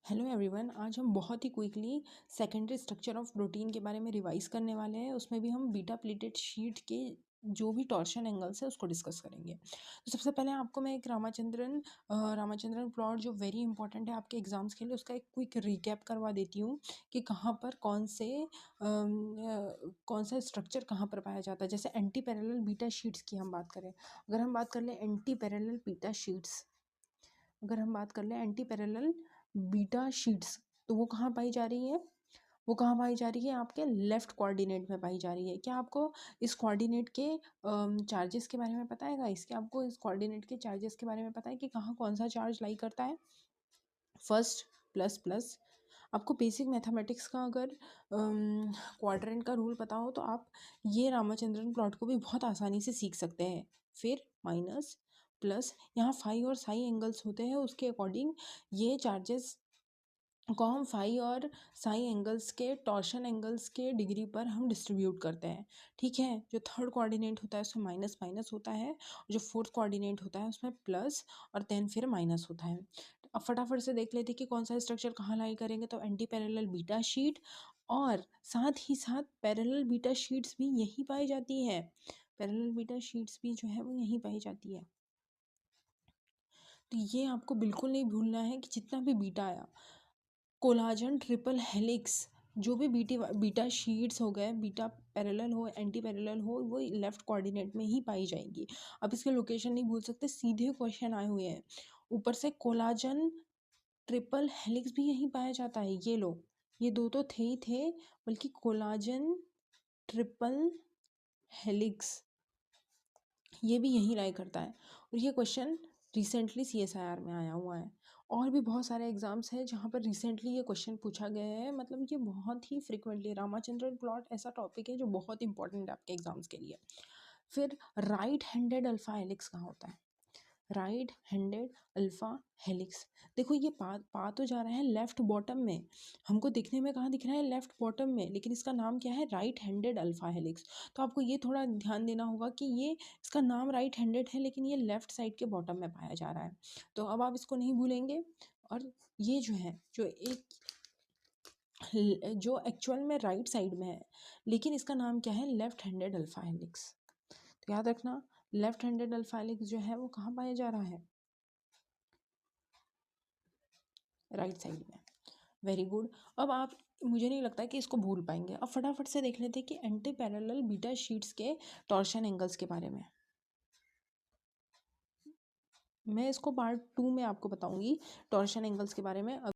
Hello everyone, आज हम बहुत ही quickly secondary structure of protein के बारे में रिवाइज करने वाले हैं। उसमें भी हम बीटा प्लेटेड शीट के जो भी टॉर्शन एंगल्स है उसको डिस्कस करेंगे। तो सबसे पहले आपको मैं एक रामाचंद्रन प्लॉट जो वेरी इंपॉर्टेंट है आपके एग्जाम्स के लिए, उसका एक क्विक रिकैप करवा देती हूँ कि कहाँ पर कौन सा स्ट्रक्चर कहाँ पर पाया जाता है। जैसे एंटी पैरेलल बीटा शीट्स की हम बात करें, अगर हम बात कर लें एंटी पैरेलल बीटा शीट्स, अगर हम बात कर लें एंटी पैरेलल बीटा शीट्स, तो वो कहाँ पाई जा रही है? वो कहाँ पाई जा रही है? आपके लेफ्ट कोऑर्डिनेट में पाई जा रही है। क्या आपको इस कोऑर्डिनेट के चार्जेस के बारे में पता है गाइस? क्या आपको इस कोऑर्डिनेट के चार्जेस के बारे में पता है कि कहाँ कौन सा चार्ज लाई करता है? First plus plus. आपको बेसिक मैथमेटिक्स का अगर क्वाड्रेंट का रूल पता हो तो आप ये रामाचंद्रन प्लॉट को भी बहुत आसानी से सीख सकते हैं। फिर माइनस प्लस, यहाँ फाई और साई एंगल्स होते हैं, उसके अकॉर्डिंग ये चार्जेस को हम फाई और साई एंगल्स के टॉर्शन एंगल्स के डिग्री पर हम डिस्ट्रीब्यूट करते हैं। ठीक है, जो थर्ड कोऑर्डिनेट होता है उसमें माइनस माइनस होता है, जो फोर्थ कोऑर्डिनेट होता है उसमें प्लस और देन फिर माइनस होता है। अब फटाफट से देख लेते हैं कि कौन सा स्ट्रक्चर कहाँ लाई करेंगे। तो एंटी पैरेलल बीटा शीट, और साथ ही साथ पैरेलल बीटा शीट्स भी यहीं पाई जाती है। पैरेलल बीटा शीट्स भी जो है वो यहीं पाई जाती है। तो ये आपको बिल्कुल नहीं भूलना है कि जितना भी बीटा आया, कोलाजन ट्रिपल हेलिक्स, जो भी बीटा शीट्स हो गए, बीटा पैरेलल हो एंटी पैरेलल हो, वो लेफ्ट कोऑर्डिनेट में ही पाई जाएंगी। अब इसके लोकेशन नहीं भूल सकते, सीधे क्वेश्चन आए हुए हैं। ऊपर से कोलाजन ट्रिपल हेलिक्स भी यहीं पाया जाता है। ये लो, ये दो तो थे ही थे, बल्कि कोलाजन ट्रिपल हेलिक्स ये भी यहीं लाई करता है। और ये क्वेश्चन रिसेंटली CSIR में आया हुआ है। और भी बहुत सारे एग्जाम्स हैं जहाँ पर रिसेंटली ये क्वेश्चन पूछा गया है। मतलब ये बहुत ही फ्रिक्वेंटली, रामाचंद्रन प्लॉट ऐसा टॉपिक है जो बहुत इंपॉर्टेंट है आपके एग्जाम्स के लिए। फिर राइट हैंडेड अल्फा हेलिक्स कहाँ होता है? राइट हैंडेड अल्फा हेलिक्स, देखो ये पा तो जा रहा है लेफ्ट बॉटम में, हमको दिखने में कहाँ दिख रहा है? लेफ्ट बॉटम में, लेकिन इसका नाम क्या है? Right handed alpha helix. तो आपको ये थोड़ा ध्यान देना होगा कि ये इसका नाम राइट हैंडेड है, लेकिन ये लेफ्ट साइड के बॉटम में पाया जा रहा है। तो अब आप इसको नहीं भूलेंगे। और ये जो है, जो एक्चुअल में राइट साइड में है, लेकिन इसका नाम क्या है? Left handed alpha helix. तो याद रखना, लेफ्ट हैंडेड अल्फा हेलिक्स जो है वो कहाँ पाया जा रहा है? राइट साइड में। Very good. अब आप, मुझे नहीं लगता कि इसको भूल पाएंगे। अब फटाफट से देख लेते हैं कि एंटी पैरेलल बीटा शीट्स के टॉर्शन एंगल्स के बारे में। मैं इसको पार्ट 2 में आपको बताऊंगी टॉर्शन एंगल्स के बारे में।